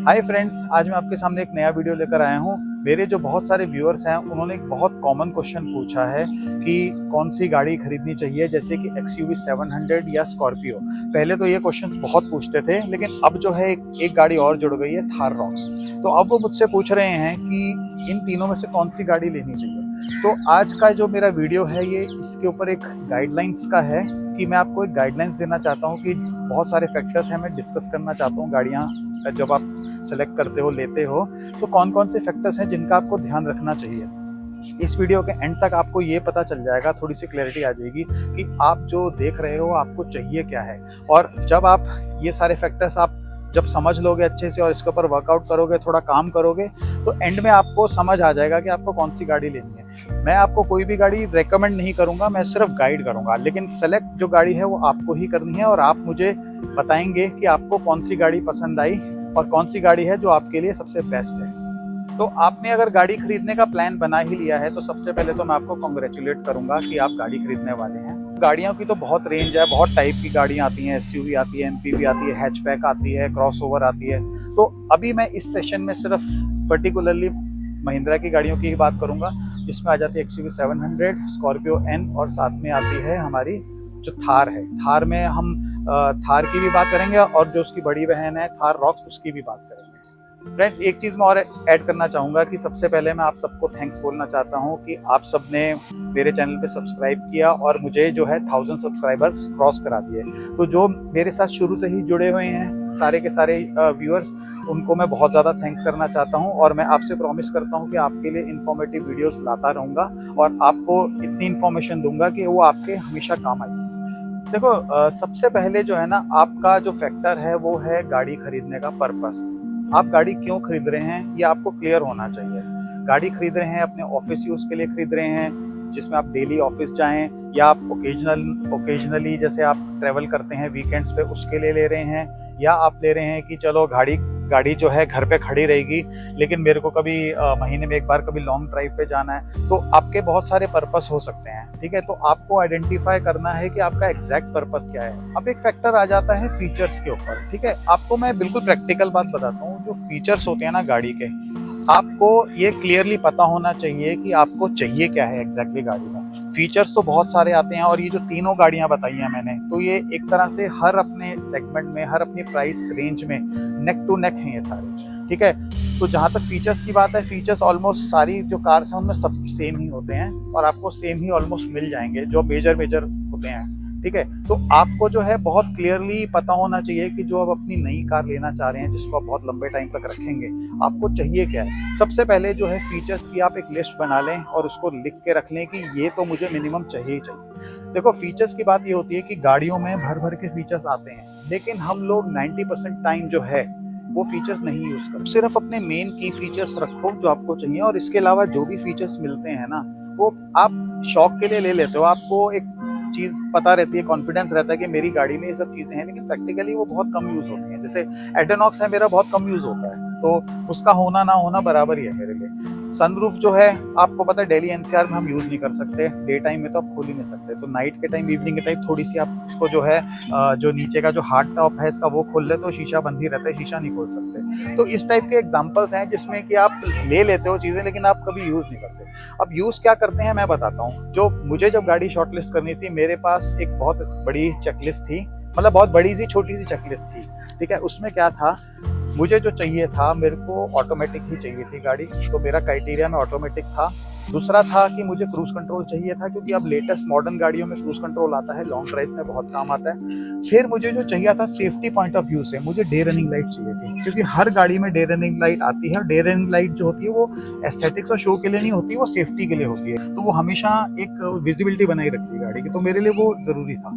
Hi friends, आज मैं आपके सामने एक नया वीडियो लेकर आया हूँ। मेरे जो बहुत सारे व्यूअर्स हैं उन्होंने एक बहुत कॉमन क्वेश्चन पूछा है कि कौन सी गाड़ी खरीदनी चाहिए, जैसे कि XUV 700 या स्कॉर्पियो। पहले तो ये क्वेश्चंस बहुत पूछते थे, लेकिन अब जो है एक गाड़ी और जुड़ गई है, थार रॉक्स। तो अब वो मुझसे पूछ रहे हैं कि इन तीनों में से कौन सी गाड़ी लेनी चाहिए। तो आज का जो मेरा वीडियो है ये इसके ऊपर एक गाइडलाइंस का है कि मैं आपको एक गाइडलाइंस देना चाहता हूँ कि बहुत सारे फैक्टर्स हैं, मैं डिस्कस करना चाहता हूँ गाड़ियाँ जब आप सेलेक्ट करते हो, लेते हो, तो कौन कौन से फैक्टर्स हैं जिनका आपको ध्यान रखना चाहिए। इस वीडियो के एंड तक आपको ये पता चल जाएगा, थोड़ी सी क्लैरिटी आ जाएगी कि आप जो देख रहे हो आपको चाहिए क्या है। और जब आप ये सारे फैक्टर्स आप जब समझ लोगे अच्छे से और इसके ऊपर वर्कआउट करोगे, थोड़ा काम करोगे, तो एंड में आपको समझ आ जाएगा कि आपको कौन सी गाड़ी लेनी है। मैं आपको कोई भी गाड़ी रेकमेंड नहीं करूंगा, मैं सिर्फ गाइड करूंगा, लेकिन सेलेक्ट जो गाड़ी है वो आपको ही करनी है और आप मुझे बताएंगे कि आपको कौन सी गाड़ी पसंद आई और कौन सी गाड़ी है जो आपके लिए सबसे बेस्ट है। तो आपने अगर गाड़ी खरीदने का प्लान बना ही लिया है तो सबसे पहले तो मैं आपको कॉन्ग्रेचुलेट करूंगा कि आप गाड़ी खरीदने वाले हैं। गाड़ियों की तो बहुत रेंज है, बहुत टाइप की गाड़ियां आती हैं, SUV आती है, MPV आती है, हैचबैक आती है, क्रॉसओवर आती है। तो अभी मैं इस सेशन में सिर्फ पर्टिकुलरली महिंद्रा की गाड़ियों की ही बात करूंगा, जिसमें आ जाती है XUV 700, स्कॉर्पियो N और साथ में आती है हमारी जो थार है। थार में हम थार की भी बात करेंगे और जो उसकी बड़ी बहन है थार रॉक्स, उसकी भी बात करेंगे। फ्रेंड्स, एक चीज़ मैं और ऐड करना चाहूँगा कि सबसे पहले मैं आप सबको थैंक्स बोलना चाहता हूँ कि आप सबने मेरे चैनल पे सब्सक्राइब किया और मुझे जो है 1000 सब्सक्राइबर्स क्रॉस करा दिए। तो जो मेरे साथ शुरू से ही जुड़े हुए हैं सारे के सारे व्यूअर्स, उनको मैं बहुत ज़्यादा थैंक्स करना चाहता हूँ और मैं आपसे प्रॉमिस करता हूँ कि आपके लिए इन्फॉर्मेटिव वीडियोस लाता रहूँगा और आपको इतनी इन्फॉर्मेशन दूंगा कि वो आपके हमेशा काम आएगी। देखो, सबसे पहले जो है ना, आपका जो फैक्टर है वो है गाड़ी खरीदने का पर्पस। आप गाड़ी क्यों खरीद रहे हैं ये आपको क्लियर होना चाहिए। गाड़ी खरीद रहे हैं अपने ऑफिस यूज के लिए खरीद रहे हैं, जिसमें आप डेली ऑफिस जाएं, या आप ओकेजनली जैसे आप ट्रेवल करते हैं वीकेंड्स पे उसके लिए ले रहे हैं, या आप ले रहे हैं कि चलो गाड़ी जो है घर पे खड़ी रहेगी लेकिन मेरे को कभी महीने में एक बार कभी लॉन्ग ड्राइव पे जाना है। तो आपके बहुत सारे पर्पस हो सकते हैं, ठीक है। तो आपको आइडेंटिफाई करना है कि आपका एग्जैक्ट पर्पस क्या है। अब एक फैक्टर आ जाता है फीचर्स के ऊपर, ठीक है। आपको मैं बिल्कुल प्रैक्टिकल बात बताता हूँ, जो फीचर्स होते हैं ना गाड़ी के, आपको ये क्लियरली पता होना चाहिए कि आपको चाहिए क्या है एग्जैक्टली गाड़ी में। फीचर्स तो बहुत सारे आते हैं और ये जो तीनों गाड़ियां बताई हैं मैंने, तो ये एक तरह से हर अपने सेगमेंट में, हर अपनी प्राइस रेंज में नेक टू नेक हैं ये सारे, ठीक है। तो जहां तक फीचर्स की बात है, फीचर्स ऑलमोस्ट सारी जो कार्स हैं उनमें सब सेम ही होते हैं और आपको सेम ही ऑलमोस्ट मिल जाएंगे जो मेजर होते हैं, ठीक है। तो आपको जो है बहुत क्लियरली पता होना चाहिए कि जो आप अपनी नई कार लेना चाह रहे हैं, जिसको आप बहुत लंबे टाइम तक रखेंगे, आपको चाहिए क्या है। सबसे पहले जो है फीचर्स की आप एक लिस्ट बना लें और उसको लिख के रख लें कि ये तो मुझे मिनिमम चाहिए ही चाहिए। देखो, फीचर्स की बात ये होती है कि गाड़ियों में भर भर के फीचर्स आते हैं, लेकिन हम लोग 90% टाइम जो है वो फीचर्स नहीं यूज कर, सिर्फ अपने मेन की फीचर्स रखो जो आपको चाहिए, और इसके अलावा जो भी फीचर्स मिलते हैं ना, वो आप शौक के लिए ले लेते हो। आपको एक चीज पता रहती है, कॉन्फिडेंस रहता है कि मेरी गाड़ी में ये सब चीजें हैं, लेकिन प्रैक्टिकली वो बहुत कम यूज होती हैं। जैसे एडोनॉक्स है, मेरा बहुत कम यूज होता है, तो उसका होना ना होना बराबर ही है मेरे लिए। सनरूफ जो है, आपको पता है दिल्ली NCR में हम यूज नहीं कर सकते, डे टाइम में तो आप खोल ही नहीं सकते, तो नाइट के टाइम, इवनिंग के टाइम थोड़ी सी आप इसको जो है जो नीचे का जो हार्ड टॉप है इसका वो खोल ले तो शीशा बंद ही रहता है, शीशा नहीं खोल सकते। तो इस टाइप के एग्जांपल्स हैं जिसमें कि आप ले लेते हो चीजें लेकिन आप कभी यूज नहीं करते। अब यूज क्या करते हैं मैं बताता हूँ। जो मुझे जब गाड़ी शॉर्टलिस्ट करनी थी, मेरे पास एक बहुत बड़ी चेकलिस्ट थी, मतलब बहुत बड़ी सी छोटी सी चेकलिस्ट थी, ठीक है। उसमें क्या था, मुझे जो चाहिए था, मेरे को ऑटोमेटिक ही चाहिए थी गाड़ी, तो मेरा क्राइटेरिया में ऑटोमेटिक था। दूसरा था कि मुझे क्रूज कंट्रोल चाहिए था, क्योंकि अब लेटेस्ट मॉडर्न गाड़ियों में क्रूज कंट्रोल आता है, लॉन्ग ड्राइव में बहुत काम आता है। फिर मुझे जो चाहिए था सेफ्टी पॉइंट ऑफ व्यू से, मुझे डे रनिंग लाइट चाहिए थी, क्योंकि हर गाड़ी में डे रनिंग लाइट आती है। डे रनिंग लाइट जो होती है वो एस्थेटिक्स और शो के लिए नहीं होती, वो सेफ्टी के लिए होती है, तो वो हमेशा एक विजिबिलिटी बनाई रखती है गाड़ी की, तो मेरे लिए वो जरूरी था।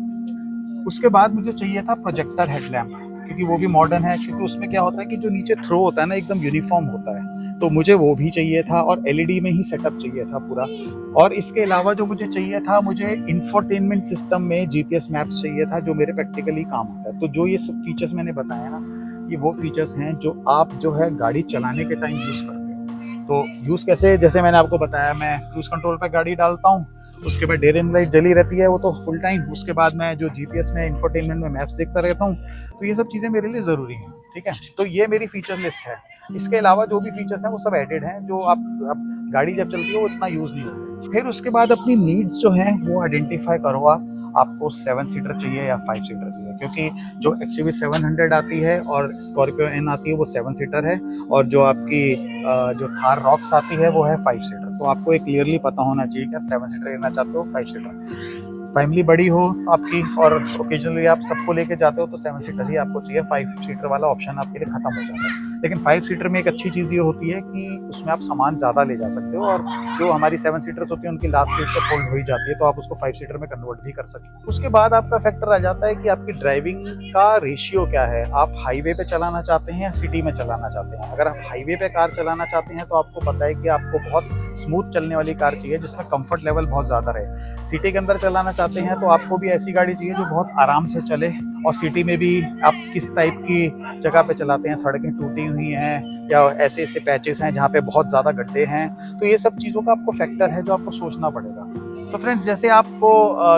उसके बाद मुझे चाहिए था प्रोजेक्टर हेडलैम्प, क्योंकि वो भी मॉडर्न है, क्योंकि उसमें क्या होता है कि जो नीचे थ्रो होता है ना एकदम यूनिफॉर्म होता है, तो मुझे वो भी चाहिए था, और LED में ही सेटअप चाहिए था पूरा। और इसके अलावा जो मुझे चाहिए था, मुझे इंफोटेनमेंट सिस्टम में GPS मैप्स चाहिए था, जो मेरे प्रैक्टिकली काम आता है। तो जो ये सब फीचर्स मैंने बताया ना, ये वो फीचर्स हैं जो आप जो है गाड़ी चलाने के टाइम यूज करते हो। तो यूज कैसे, जैसे मैंने आपको बताया, मैं क्रूज कंट्रोल पे गाड़ी डालता हूँ, उसके बाद डे रनिंग लाइट जली रहती है, वो तो फुल टाइम। उसके बाद मैं जो GPS में इंफोटेनमेंट में मैप्स देखता रहता हूँ, तो ये सब चीज़ें मेरे लिए ज़रूरी हैं। ठीक है, तो ये मेरी फीचर लिस्ट है। इसके अलावा जो भी फीचर्स हैं वो सब एडेड हैं, जो आप गाड़ी जब चलती है वो इतना यूज नहीं होता। फिर उसके बाद अपनी नीड्स जो हैं वो आइडेंटिफाई करो आप, आपको 7 सीटर चाहिए या 5 सीटर चाहिए, क्योंकि जो XUV 700 आती है और स्कॉर्पियो एन आती है वो 7 सीटर है, और जो आपकी जो थार रॉक्स आती है वो है 5 सीटर। तो आपको एक क्लियरली पता होना चाहिए कि आप 7 सीटर लेना चाहते हो 5 सीटर। फैमिली बड़ी हो आपकी और ओकेजनली आप सबको लेके जाते हो तो 7 सीटर ही आपको चाहिए, 5 सीटर वाला ऑप्शन आपके लिए खत्म हो जाता है। लेकिन 5 सीटर में एक अच्छी चीज़ ये होती है कि उसमें आप सामान ज़्यादा ले जा सकते हो, और जो हमारी 7 सीटर्स होती है उनकी लास्ट सीट तो फोल्ड हो ही जाती है, तो आप उसको 5 सीटर में कन्वर्ट भी कर सकते हो। उसके बाद आपका फैक्टर आ जाता है कि आपकी ड्राइविंग का रेशियो क्या है, आप हाईवे पे चलाना चाहते हैं या सिटी में चलाना चाहते हैं। अगर आप हाईवे पे कार चलाना चाहते हैं तो आपको पता है कि आपको बहुत स्मूथ चलने वाली कार चाहिए जिसमें कंफर्ट लेवल बहुत ज़्यादा रहे। सिटी के अंदर चलाना चाहते हैं तो आपको भी ऐसी गाड़ी चाहिए जो बहुत आराम से चले, और सिटी में भी आप किस टाइप की जगह पे चलाते हैं, सड़कें टूटी हुई हैं या ऐसे ऐसे पैचेस हैं जहाँ पे बहुत ज़्यादा गड्ढे हैं, तो ये सब चीज़ों का आपको फैक्टर है जो आपको सोचना पड़ेगा। तो फ्रेंड्स, जैसे आपको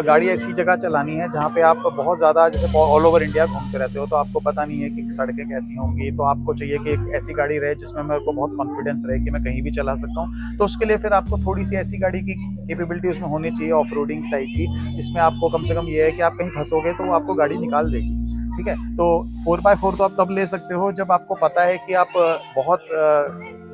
गाड़ी ऐसी जगह चलानी है जहाँ पे आप बहुत ज़्यादा, जैसे ऑल ओवर इंडिया घूमते रहते हो तो आपको पता नहीं है कि सड़कें कैसी होंगी, तो आपको चाहिए कि एक ऐसी गाड़ी रहे जिसमें मेरे को बहुत कॉन्फिडेंस रहे कि मैं कहीं भी चला सकता हूँ। तो उसके लिए फिर आपको थोड़ी सी ऐसी गाड़ी की कैपेबिलिटी उसमें होनी चाहिए ऑफ रोडिंग टाइप की, जिसमें आपको कम से कम ये है कि आप कहीं फंसोगे तो वो आपको गाड़ी निकाल देगी। ठीक है, तो 4x4 तो आप तब ले सकते हो जब आपको पता है कि आप बहुत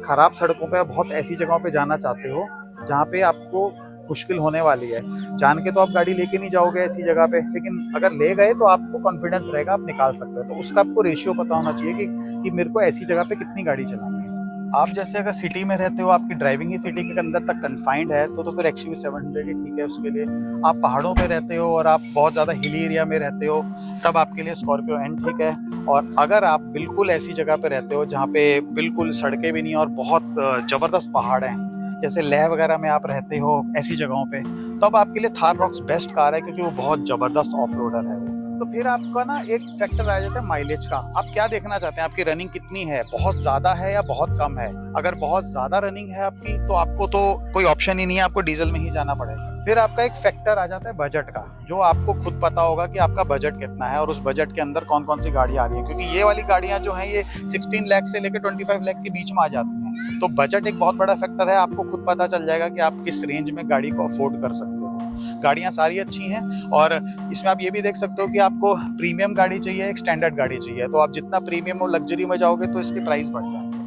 खराब सड़कों पे, बहुत ऐसी जगहों पे जाना चाहते हो जहाँ पे आपको मुश्किल होने वाली है। जान के तो आप गाड़ी लेके नहीं जाओगे ऐसी जगह पे, लेकिन अगर ले गए तो आपको कॉन्फिडेंस रहेगा, आप निकाल सकते हो। तो उसका आपको रेशियो पता होना चाहिए कि मेरे को ऐसी जगह पे कितनी गाड़ी चलानी है। आप जैसे अगर सिटी में रहते हो, आपकी ड्राइविंग ही सिटी के अंदर तक कन्फाइंड है, तो फिर XUV 700 ही ठीक है उसके लिए। आप पहाड़ों पे रहते हो और आप बहुत ज़्यादा हिली एरिया में रहते हो, तब आपके लिए स्कॉर्पियो एन ठीक है। और अगर आप बिल्कुल ऐसी जगह पे रहते हो जहाँ पे बिल्कुल सड़कें भी नहीं और बहुत ज़बरदस्त पहाड़ हैं, जैसे लेह वगैरह में आप रहते हो ऐसी जगहों पे, तब आपके लिए थार रॉक्स बेस्ट कार है, क्योंकि वो बहुत ज़बरदस्त ऑफ रोडर है वो। तो फिर आपका ना एक फैक्टर आ जाता है माइलेज का। आप क्या देखना चाहते हैं, आपकी रनिंग कितनी है, बहुत ज्यादा है या बहुत कम है। अगर बहुत ज्यादा रनिंग है आपकी तो आपको तो कोई ऑप्शन ही नहीं है, आपको डीजल में ही जाना पड़ेगा। फिर आपका एक फैक्टर आ जाता है बजट का, जो आपको खुद पता होगा कि आपका बजट कितना है और उस बजट के अंदर कौन कौन सी गाड़ियां आ रही है, क्योंकि ये वाली गाड़ियां जो हैं ये 16 लाख से लेकर 25 लाख के बीच में आ जाती हैं। तो बजट एक बहुत बड़ा फैक्टर है, आपको खुद पता चल जाएगा कि आप किस रेंज में गाड़ी को अफोर्ड कर सकते हो। गाड़ियां सारी अच्छी हैं, और इसमें आप ये भी देख सकते हो कि आपको प्रीमियम गाड़ी चाहिए, एक स्टैंडर्ड गाड़ी चाहिए, तो आप जितना प्रीमियम और लग्जरी में जाओगे तो इसके प्राइस बढ़ जाएंगे।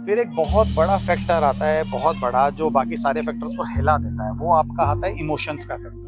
फिर एक बहुत बड़ा फैक्टर आता है, बहुत बड़ा, जो बाकी सारे फैक्टर्स को हिला देता है, वो आपका आता है इमोशंस का फैक्टर।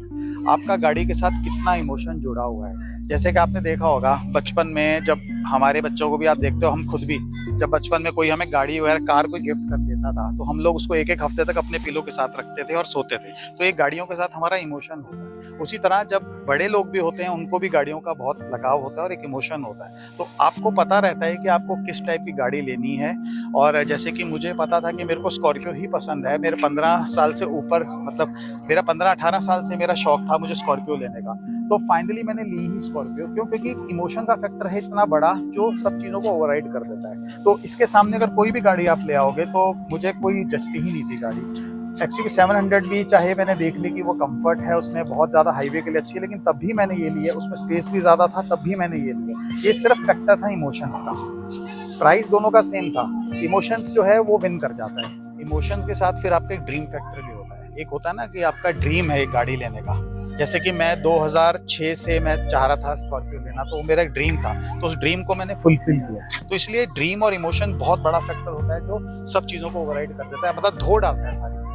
आपका गाड़ी के साथ कितना इमोशन जुड़ा हुआ है। जैसे कि आपने देखा होगा बचपन में, जब हमारे बच्चों को भी आप देखते हो, हम खुद भी जब बचपन में कोई हमें गाड़ी वगैरह कार कोई गिफ्ट कर देता था तो हम लोग उसको एक एक हफ्ते तक अपने पिलो के साथ रखते थे और सोते थे। तो ये गाड़ियों के साथ हमारा इमोशन होता है। उसी तरह जब बड़े लोग भी होते हैं उनको भी गाड़ियों का बहुत लगाव होता है और एक इमोशन होता है। तो आपको पता रहता है कि आपको किस टाइप की गाड़ी लेनी है। और जैसे कि मुझे पता था कि मेरे को स्कॉर्पियो ही पसंद है, मेरे 15 साल से ऊपर, मतलब मेरा 15-18 साल से मेरा शौक था मुझे स्कॉर्पियो लेने का। तो फाइनली मैंने ली ही स्कॉर्पियो, क्यों? क्योंकि इमोशन का फैक्टर है इतना बड़ा जो सब चीज़ों को ओवरराइड कर देता है। तो इसके सामने अगर कोई भी गाड़ी आप ले आओगे तो मुझे कोई जचती ही नहीं थी गाड़ी। XUV 700 भी चाहे मैंने देख ली कि वो कंफर्ट है, उसमें बहुत ज़्यादा हाईवे के लिए अच्छी है, लेकिन तब भी मैंने ये लिया, उसमें स्पेस भी ज़्यादा था तब भी मैंने ये लिया। ये सिर्फ फैक्टर था इमोशंस का। प्राइस दोनों का सेम था, इमोशंस जो है वो विन कर जाता है। इमोशंस के साथ फिर आपका एक ड्रीम फैक्टर भी होता है। एक होता है ना कि आपका ड्रीम है एक गाड़ी लेने का, जैसे कि मैं 2006 से मैं चाह रहा था स्कॉर्पियो लेना, तो वो मेरा एक ड्रीम था, तो उस ड्रीम को मैंने फुलफिल किया। तो इसलिए ड्रीम और इमोशन बहुत बड़ा फैक्टर होता है जो सब चीज़ों को ओवरराइड कर देता है, मतलब धो डालता है सारी।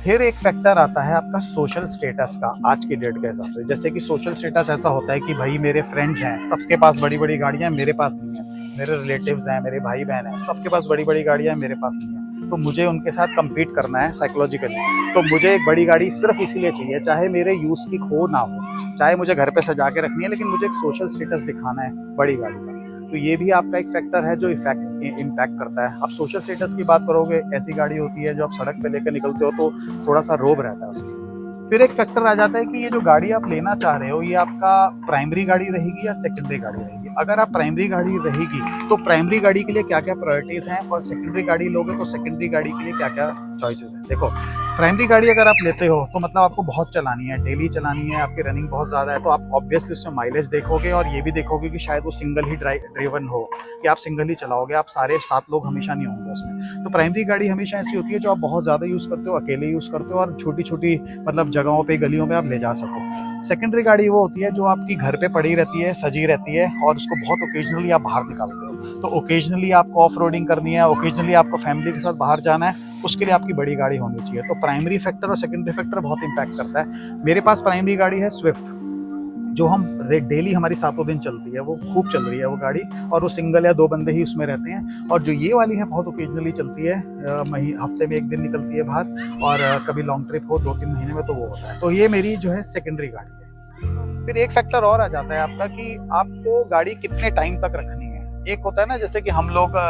फिर एक फैक्टर आता है आपका सोशल स्टेटस का, आज की डेट के हिसाब से। जैसे कि सोशल स्टेटस ऐसा होता है कि भाई मेरे फ्रेंड्स हैं, सबके पास बड़ी बड़ी गाड़ियां हैं, मेरे पास नहीं है। मेरे रिलेटिव्स हैं, मेरे भाई बहन हैं, सबके पास बड़ी बड़ी गाड़ियां हैं, मेरे पास नहीं है। तो मुझे उनके साथ कम्पीट करना है साइकोलॉजिकली, तो मुझे एक बड़ी गाड़ी सिर्फ इसीलिए चाहिए, चाहे मेरे यूज़ की हो ना हो, चाहे मुझे घर पे सजा के रखनी है, लेकिन मुझे एक सोशल स्टेटस दिखाना है बड़ी गाड़ी का। तो ये भी आपका एक फैक्टर है जो इम्पैक्ट करता है। आप सोशल स्टेटस की बात करोगे, ऐसी गाड़ी होती है जो आप सड़क पे लेकर निकलते हो तो थोड़ा सा रोब रहता है उसमें। फिर एक फैक्टर आ जाता है कि ये जो गाड़ी आप लेना चाह रहे हो ये आपका प्राइमरी गाड़ी रहेगी या सेकेंडरी गाड़ी रहेगी। अगर आप प्राइमरी गाड़ी रहेगी तो प्राइमरी गाड़ी के लिए क्या क्या प्रायोरिटीज़ हैं, और सेकेंडरी गाड़ी लोगे तो सेकेंडरी गाड़ी के लिए क्या क्या चॉइसेस हैं। देखो, प्राइमरी गाड़ी अगर आप लेते हो तो मतलब आपको बहुत चलानी है, डेली चलानी है, आपकी रनिंग बहुत ज़्यादा है, तो आप ऑब्वियसली उसमें माइलेज देखोगे और ये भी देखोगे कि शायद वो सिंगल ही ड्राइवन हो, कि आप सिंगल ही चलाओगे, आप सारे 7 लोग हमेशा नहीं होंगे उसमें। तो प्राइमरी गाड़ी हमेशा ऐसी होती है जो आप बहुत ज़्यादा यूज़ करते हो, अकेले यूज़ करते हो, और छोटी छोटी मतलब जगहों पे, गलियों में आप ले जा सको। सेकेंडरी गाड़ी वो होती है जो आपकी घर पे पड़ी रहती है, सजी रहती है, और उसको बहुत ओकेजनली आप बाहर निकालते हो। तो ओकेजनली आपको ऑफ रोडिंग करनी है, ओकेजनली आपको फैमिली के साथ बाहर जाना है, उसके लिए आपकी बड़ी गाड़ी होनी चाहिए। तो प्राइमरी फैक्टर और सेकेंडरी फैक्टर बहुत इंपैक्ट करता है। मेरे पास प्राइमरी गाड़ी है स्विफ्ट, जो हम डेली हमारी 7 दिन चलती है, वो खूब चल रही है वो गाड़ी, और वो सिंगल या 2 बंदे ही उसमें रहते हैं। और जो ये वाली है बहुत ओकेजनली चलती है, हफ्ते में 1 दिन निकलती है बाहर, और कभी लॉन्ग ट्रिप हो 2-3 महीने में तो वो होता है। तो ये मेरी जो है सेकेंडरी गाड़ी है। फिर एक फैक्टर और आ जाता है आपका कि आपको गाड़ी कितने टाइम तक रखनी है। एक होता है ना, जैसे कि हम लोग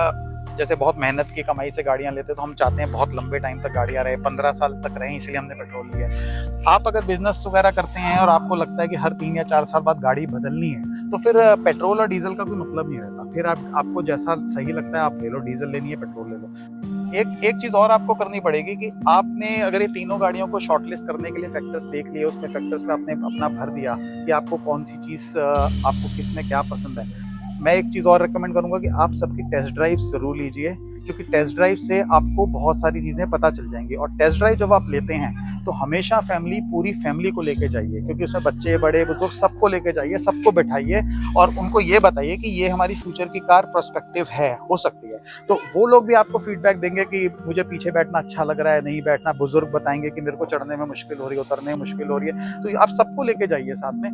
जैसे बहुत मेहनत की कमाई से गाड़ियां लेते हैं, तो हम चाहते हैं बहुत लंबे टाइम तक गाड़ियां रहे, 15 साल तक रहे, इसलिए हमने पेट्रोल लिया। आप अगर बिजनेस वगैरह करते हैं और आपको लगता है कि हर 3 या 4 साल बाद गाड़ी बदलनी है, तो फिर पेट्रोल और डीजल का कोई मतलब नहीं रहता। फिर आपको जैसा सही लगता है आप ले लो, डीजल लेनी है पेट्रोल ले लो। एक चीज और आपको करनी पड़ेगी कि आपने अगर ये तीनों गाड़ियों को शॉर्टलिस्ट करने के लिए फैक्टर्स देख लिए, उसमें फैक्टर्स में आपने अपना भर दिया कि आपको कौन सी चीज, आपको किसमें क्या पसंद है। मैं एक चीज़ और रेकमेंड करूंगा कि आप सबकी टेस्ट ड्राइव जरूर लीजिए, क्योंकि टेस्ट ड्राइव से आपको बहुत सारी चीज़ें पता चल जाएंगी। और टेस्ट ड्राइव जब आप लेते हैं तो हमेशा पूरी फैमिली को लेके जाइए, क्योंकि उसमें बच्चे बड़े बुजुर्ग सबको लेके जाइए, सबको बैठाइए और उनको ये बताइए कि ये हमारी फ्यूचर की कार पर्सपेक्टिव है, हो सकती है। तो वो लोग भी आपको फीडबैक देंगे कि मुझे पीछे बैठना अच्छा लग रहा है, नहीं बैठना। बुजुर्ग बताएंगे कि मेरे को चढ़ने में मुश्किल हो रही है, उतरने में मुश्किल हो रही है। तो आप सबको लेके जाइए साथ में।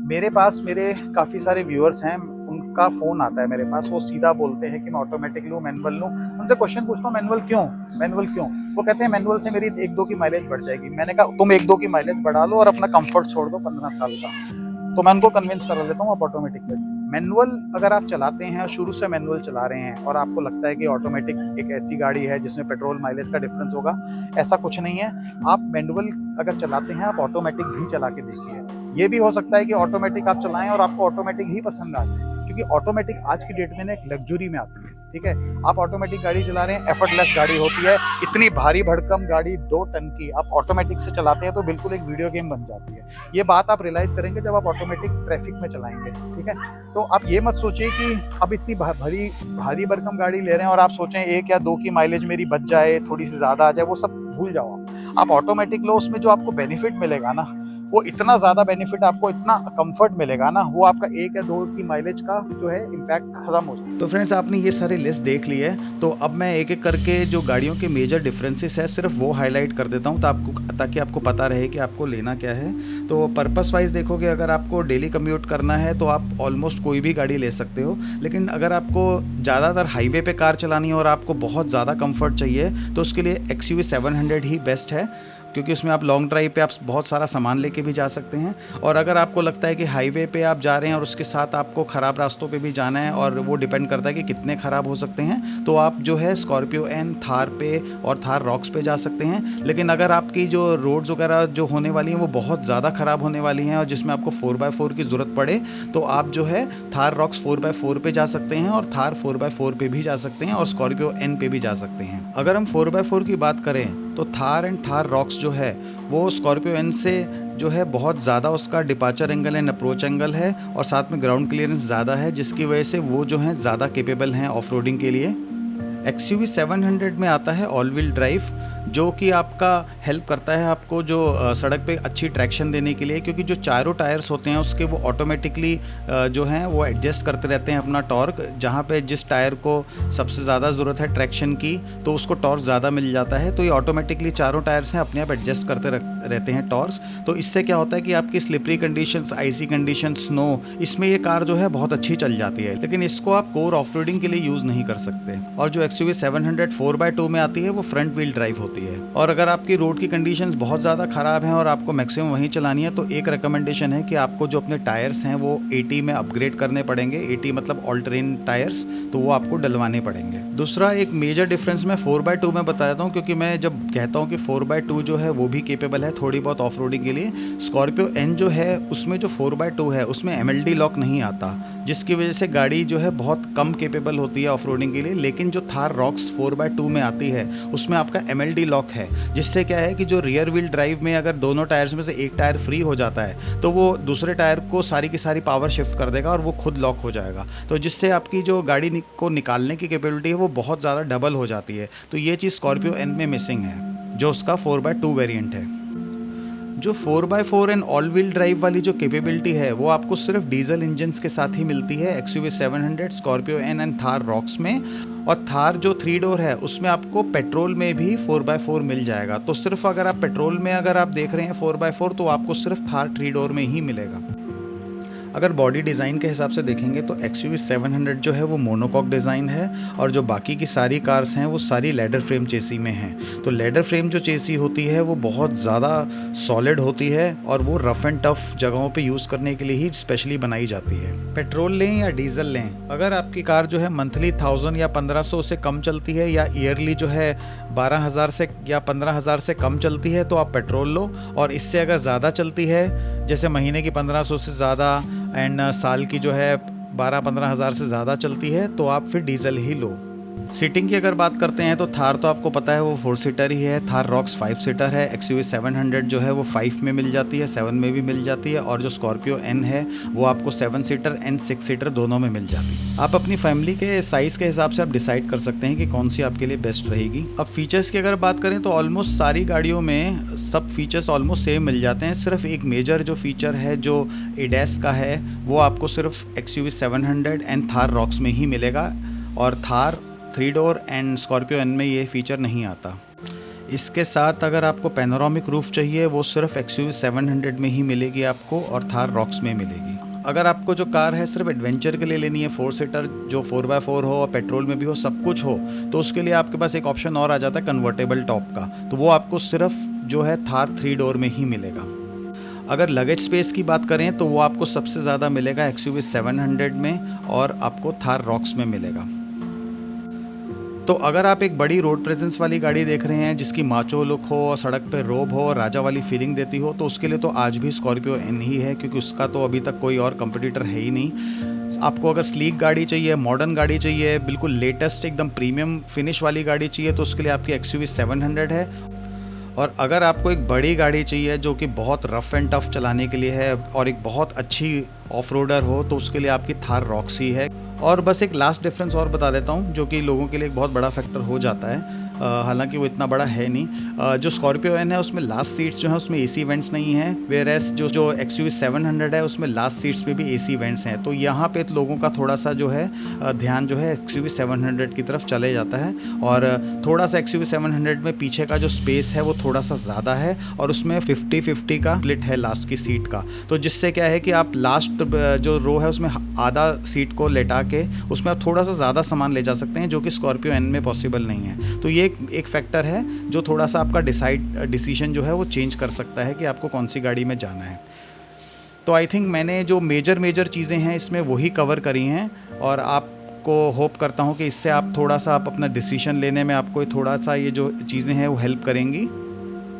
मेरे पास मेरे काफ़ी सारे व्यूअर्स हैं, उनका फ़ोन आता है मेरे पास, वो सीधा बोलते हैं कि मैं ऑटोमेटिक लूँ, मैनुअल लूँ। उनसे क्वेश्चन पूछता हूँ, मैनुअल क्यों, मैनुअल क्यों? वो कहते हैं मैनुअल से मेरी 1-2 की माइलेज बढ़ जाएगी। मैंने कहा तुम 1-2 की माइलेज बढ़ा लो और अपना कंफर्ट छोड़ दो 15 साल का। तो मैं उनको कन्विंस करा लेता हूँ आप ऑटोमेटिक ले। मैनुअल अगर आप चलाते हैं और शुरू से मैनुअल चला रहे हैं और आपको लगता है कि ऑटोमेटिक एक ऐसी गाड़ी है जिसमें पेट्रोल माइलेज का डिफरेंस होगा, ऐसा कुछ नहीं है। आप मैनुअल अगर चलाते हैं, आप ऑटोमेटिक भी चला के देखिए। ये भी हो सकता है कि ऑटोमेटिक आप चलाएं और आपको ऑटोमेटिक ही पसंद आ जाए, क्योंकि ऑटोमेटिक आज की डेट में ना एक लग्जरी में आती है। ठीक है, आप ऑटोमेटिक गाड़ी चला रहे हैं, एफर्टलेस गाड़ी होती है, इतनी भारी भड़कम गाड़ी 2 टन की आप ऑटोमेटिक से चलाते हैं तो बिल्कुल एक वीडियो गेम बन जाती है। ये बात आप रियलाइज करेंगे जब आप ऑटोमेटिक ट्रैफिक में चलाएंगे। ठीक है, तो आप ये मत सोचिए कि अब इतनी भारी भरकम गाड़ी ले रहे हैं और आप सोचें 1 या 2 की माइलेज मेरी बच जाए, थोड़ी सी ज्यादा आ जाए, वो सब भूल जाओ। आप ऑटोमेटिक लो, उसमें जो आपको बेनिफिट मिलेगा ना, वो इतना ज़्यादा बेनिफिट, आपको इतना कंफर्ट मिलेगा ना, वो आपका 1 या 2 की माइलेज का जो है इम्पैक्ट खत्म हो जाए। तो फ्रेंड्स, आपने ये सारी लिस्ट देख ली है, तो अब मैं एक एक करके जो गाड़ियों के मेजर डिफरेंसेस है सिर्फ वो हाईलाइट कर देता हूँ, ताकि आपको पता रहे कि आपको लेना क्या है। तो पर्पस वाइज देखोगे, अगर आपको डेली कम्यूट करना है तो आप ऑलमोस्ट कोई भी गाड़ी ले सकते हो। लेकिन अगर आपको ज़्यादातर हाईवे पे कार चलानी है और आपको बहुत ज़्यादा कंफर्ट चाहिए, तो उसके लिए XUV 700 ही बेस्ट है, क्योंकि उसमें आप लॉन्ग ड्राइव पे आप बहुत सारा सामान लेके भी जा सकते हैं। और अगर आपको लगता है कि हाईवे पे आप जा रहे हैं और उसके साथ आपको ख़राब रास्तों पे भी जाना है, और वो डिपेंड करता है कि कितने ख़राब हो सकते हैं, तो आप जो है स्कॉर्पियो एन, थार पे और थार रॉक्स पे जा सकते हैं। लेकिन अगर आपकी जो रोड्स वगैरह जो होने वाली हैं वो बहुत ज़्यादा ख़राब होने वाली हैं और जिसमें आपको 4x4 की ज़रूरत पड़े, तो आप जो है थार रॉक्स 4x4 पे जा सकते हैं और थार 4x4 पे भी जा सकते हैं और स्कॉर्पियो एन पे भी जा सकते हैं। अगर हम 4x4 की बात करें तो थार एंड थार रॉक्स जो है वो स्कॉर्पियो एन से जो है बहुत ज़्यादा उसका departure angle and approach angle है, और साथ में ग्राउंड क्लियरेंस ज़्यादा है, जिसकी वजह से वो जो है ज़्यादा केपेबल हैं ऑफ रोडिंग के लिए। XUV 700 में आता है ऑल व्हील ड्राइव, जो कि आपका हेल्प करता है आपको जो सड़क पे अच्छी ट्रैक्शन देने के लिए, क्योंकि जो चारों टायर्स होते हैं उसके वो ऑटोमेटिकली जो हैं वो एडजस्ट करते रहते हैं अपना टॉर्क। जहाँ पे जिस टायर को सबसे ज़्यादा ज़रूरत है ट्रैक्शन की, तो उसको टॉर्क ज़्यादा मिल जाता है, तो ये ऑटोमेटिकली चारों टायर्स हैं अपने आप एडजस्ट करते रहते हैं टॉर्क। तो इससे क्या होता है कि आपकी स्लिपरी कंडीशंस, आइसी कंडीशन, स्नो, इसमें ये कार जो है बहुत अच्छी चल जाती है। लेकिन इसको आप कोर ऑफ रोडिंग के लिए यूज़ नहीं कर सकते। और जो XUV 700 4x2 में आती है वो फ्रंट व्हील ड्राइव होती है। होती है। और अगर आपकी रोड की कंडीशंस बहुत ज़्यादा ख़राब हैं और आपको मैक्सिमम वहीं चलानी है, तो एक रिकमेंडेशन है कि आपको जो अपने टायर्स हैं वो 80 में अपग्रेड करने पड़ेंगे। 80 मतलब ऑल टेरेन टायर्स, तो वो आपको डलवाने पड़ेंगे। दूसरा एक मेजर डिफरेंस मैं 4x2 में बता देता हूँ, क्योंकि मैं जब कहता हूँ कि 4x2 जो है वो भी केपेबल है थोड़ी बहुत ऑफ रोडिंग के लिए। स्कॉर्पियो एन जो है उसमें जो 4x2 है उसमें MLD लॉक नहीं आता, जिसकी वजह से गाड़ी जो है बहुत कम केपेबल होती है ऑफ रोडिंग के लिए। लेकिन जो थार रॉक्स 4x2 में आती है उसमें आपका MLD लॉक है, जिससे क्या है कि जो रियर व्हील ड्राइव में अगर दोनों टायर्स में से एक टायर फ्री हो जाता है तो वो दूसरे टायर को सारी की सारी पावर शिफ्ट कर देगा और वो खुद लॉक हो जाएगा, तो जिससे आपकी जो गाड़ी को निकालने की कैपेबिलिटी है वो बहुत ज़्यादा डबल हो जाती है। तो ये चीज़ स्कॉर्पियो एन में मिसिंग है, जो उसका 4x2 वेरिएंट है। जो 4x4 and all wheel drive वाली जो कैपेबिलिटी है वो आपको सिर्फ डीजल इंजन्स के साथ ही मिलती है XUV 700, Scorpio N and Thar Roxx में। और थार जो 3 डोर है उसमें आपको पेट्रोल में भी 4x4 मिल जाएगा। तो सिर्फ अगर आप पेट्रोल में अगर आप देख रहे हैं 4x4 तो आपको सिर्फ थार 3 डोर में ही मिलेगा। अगर बॉडी डिज़ाइन के हिसाब से देखेंगे तो XUV 700 जो है वो मोनोकॉक डिज़ाइन है, और जो बाकी की सारी कार्स हैं वो सारी लेडर फ्रेम चेसी में हैं। तो लेडर फ्रेम जो चेसी होती है वो बहुत ज़्यादा सॉलिड होती है और वो रफ़ एंड टफ़ जगहों पे यूज़ करने के लिए ही स्पेशली बनाई जाती है। पेट्रोल लें या डीजल लें, अगर आपकी कार जो है मंथली 1000 या 1500 से कम चलती है या ईयरली जो है 12,000 से या 15,000 से कम चलती है तो आप पेट्रोल लो। और इससे अगर ज़्यादा चलती है, जैसे महीने की 1500 से ज़्यादा एंड साल की जो है 12-15 हज़ार से ज़्यादा चलती है, तो आप फिर डीजल ही लो। सीटिंग की अगर बात करते हैं तो थार तो आपको पता है वो 4 सीटर ही है, थार रॉक्स 5 सीटर है। XUV 700 जो है वो 5 में मिल जाती है, 7 में भी मिल जाती है, और जो स्कॉर्पियो एन है वो आपको 7 सीटर एंड 6 सीटर दोनों में मिल जाती है। आप अपनी फैमिली के साइज़ के हिसाब से आप डिसाइड कर सकते हैं कि कौन सी आपके लिए बेस्ट रहेगी। अब फीचर्स की अगर बात करें तो ऑलमोस्ट सारी गाड़ियों में सब फीचर्स ऑलमोस्ट सेम मिल जाते हैं। सिर्फ एक मेजर जो फीचर है जो ADAS का है वो आपको सिर्फ XUV 700 एंड थार रॉक्स में ही मिलेगा, और थार 3 डोर एंड स्कॉर्पियो एन में ये फीचर नहीं आता। इसके साथ अगर आपको पैनोरामिक रूफ चाहिए वो सिर्फ XUV 700 में ही मिलेगी आपको, और थार रॉक्स में मिलेगी। अगर आपको जो कार है सिर्फ एडवेंचर के लिए लेनी है, 4 सीटर जो 4x4 हो और पेट्रोल में भी हो, सब कुछ हो, तो उसके लिए आपके पास एक ऑप्शन और आ जाता है कन्वर्टेबल टॉप का, तो वो आपको सिर्फ जो है थार 3 डोर में ही मिलेगा। अगर लगेज स्पेस की बात करें तो वो आपको सबसे ज़्यादा मिलेगा XUV 700 में, और आपको थार रॉक्स में मिलेगा। तो अगर आप एक बड़ी रोड प्रेजेंस वाली गाड़ी देख रहे हैं जिसकी माचो लुक हो और सड़क पे रोब हो और राजा वाली फीलिंग देती हो, तो उसके लिए तो आज भी स्कॉर्पियो एन ही है, क्योंकि उसका तो अभी तक कोई और कंपटीटर है ही नहीं। आपको अगर स्लीक गाड़ी चाहिए, मॉडर्न गाड़ी चाहिए, बिल्कुल लेटेस्ट एकदम प्रीमियम फिनिश वाली गाड़ी चाहिए, तो उसके लिए आपकी XUV 700 है। और अगर आपको एक बड़ी गाड़ी चाहिए जो कि बहुत रफ़ एंड टफ़ चलाने के लिए है और एक बहुत अच्छी ऑफ रोडर हो, तो उसके लिए आपकी थार रॉक्सी है। और बस एक लास्ट डिफरेंस और बता देता हूँ जो कि लोगों के लिए एक बहुत बड़ा फैक्टर हो जाता है, हालांकि वो इतना बड़ा है नहीं। जो स्कॉर्पियो एन है उसमें लास्ट सीट्स जो हैं उसमें AC वेंट्स नहीं हैं, वेयर एस जो XUV 700 है उसमें लास्ट सीट्स पे भी AC वेंट्स हैं। तो यहाँ पे लोगों का थोड़ा सा जो है ध्यान जो है XUV 700 की तरफ चले जाता है, और थोड़ा सा XUV 700 में पीछे का जो स्पेस है वो थोड़ा सा ज़्यादा है, और उसमें 50-50 का स्प्लिट है लास्ट की सीट का, तो जिससे क्या है कि आप लास्ट जो रो है उसमें आधा सीट को लेटा के उसमें आप थोड़ा सा ज़्यादा सामान ले जा सकते हैं, जो कि स्कॉर्पियो एन में पॉसिबल नहीं है। तो ये एक फैक्टर है जो थोड़ा सा आपका डिसीजन जो है वो चेंज कर सकता है कि आपको कौन सी गाड़ी में जाना है। तो आई थिंक मैंने जो मेजर चीज़ें हैं इसमें वही कवर करी हैं, और आपको होप करता हूँ कि इससे आप थोड़ा सा आप अपना डिसीजन लेने में आपको थोड़ा सा ये जो चीज़ें हैं वो हेल्प करेंगी।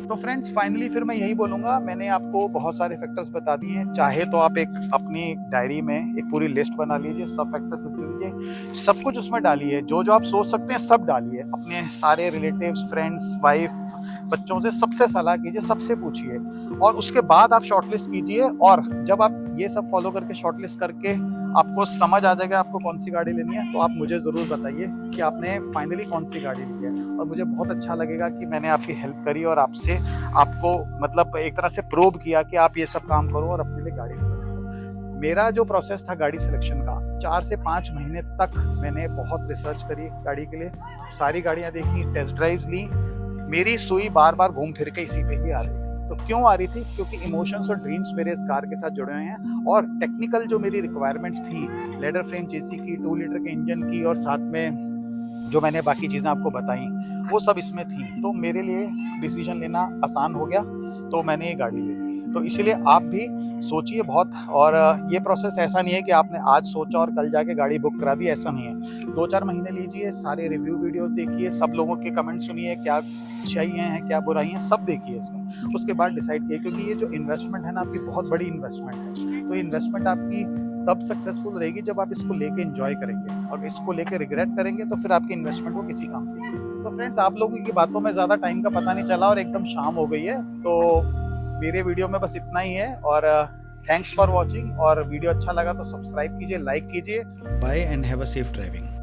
तो फ्रेंड्स फाइनली फिर मैं यही बोलूंगा, मैंने आपको बहुत सारे फैक्टर्स बता दिए हैं। चाहे तो आप एक अपनी डायरी में एक पूरी लिस्ट बना लीजिए, सब फैक्टर्स लिख लीजिए, सब कुछ उसमें डालिए, जो जो आप सोच सकते हैं सब डालिए। अपने सारे रिलेटिव्स, फ्रेंड्स, वाइफ, बच्चों से सबसे सलाह कीजिए, सबसे पूछिए, और उसके बाद आप शॉर्टलिस्ट कीजिए। और जब आप ये सब फॉलो करके शॉर्टलिस्ट करके आपको समझ आ जाएगा आपको कौन सी गाड़ी लेनी है, तो आप मुझे ज़रूर बताइए कि आपने फाइनली कौन सी गाड़ी ली है। और मुझे बहुत अच्छा लगेगा कि मैंने आपकी हेल्प करी और आपसे आपको मतलब एक तरह से प्रोब किया कि आप ये सब काम करो और अपने लिए गाड़ी सिलेक्ट करो। मेरा जो प्रोसेस था गाड़ी सिलेक्शन का, 4 से 5 महीने तक मैंने बहुत रिसर्च करी गाड़ी के लिए, सारी गाड़ियाँ देखी, टेस्ट ड्राइव्स ली। मेरी सुई बार बार घूम फिर के इसी पे ही आ रही थी। तो क्यों आ रही थी? क्योंकि इमोशंस और ड्रीम्स मेरे इस कार के साथ जुड़े हुए हैं, और टेक्निकल जो मेरी रिक्वायरमेंट्स थी, लेडर फ्रेम चेसी की, 2 लीटर के इंजन की, और साथ में जो मैंने बाकी चीज़ें आपको बताई, वो सब इसमें थी, तो मेरे लिए डिसीजन लेना आसान हो गया, तो मैंने ये गाड़ी ले ली। तो इसीलिए आप भी सोचिए बहुत, और ये प्रोसेस ऐसा नहीं है कि आपने आज सोचा और कल जाके गाड़ी बुक करा दी, ऐसा नहीं है। 2-4 महीने लीजिए, सारे रिव्यू वीडियोस देखिए, सब लोगों के कमेंट सुनिए, क्या अच्छाइयाँ हैं क्या बुराइयाँ, सब देखिए इसमें, उसके बाद डिसाइड कीजिए। क्योंकि ये जो इन्वेस्टमेंट है ना, आपकी बहुत बड़ी इन्वेस्टमेंट है। तो ये इन्वेस्टमेंट आपकी तब सक्सेसफुल रहेगी जब आप इसको लेके एंजॉय करेंगे, और इसको लेके रिग्रेट करेंगे तो फिर आपकी इन्वेस्टमेंट वो किसी काम की नहीं। तो फ्रेंड्स, आप लोगों की बातों में ज़्यादा टाइम का पता नहीं चला और एकदम शाम हो गई है, तो मेरे वीडियो में बस इतना ही है। और थैंक्स फॉर वॉचिंग, और वीडियो अच्छा लगा तो सब्सक्राइब कीजिए, लाइक कीजिए। Bye and have a safe driving.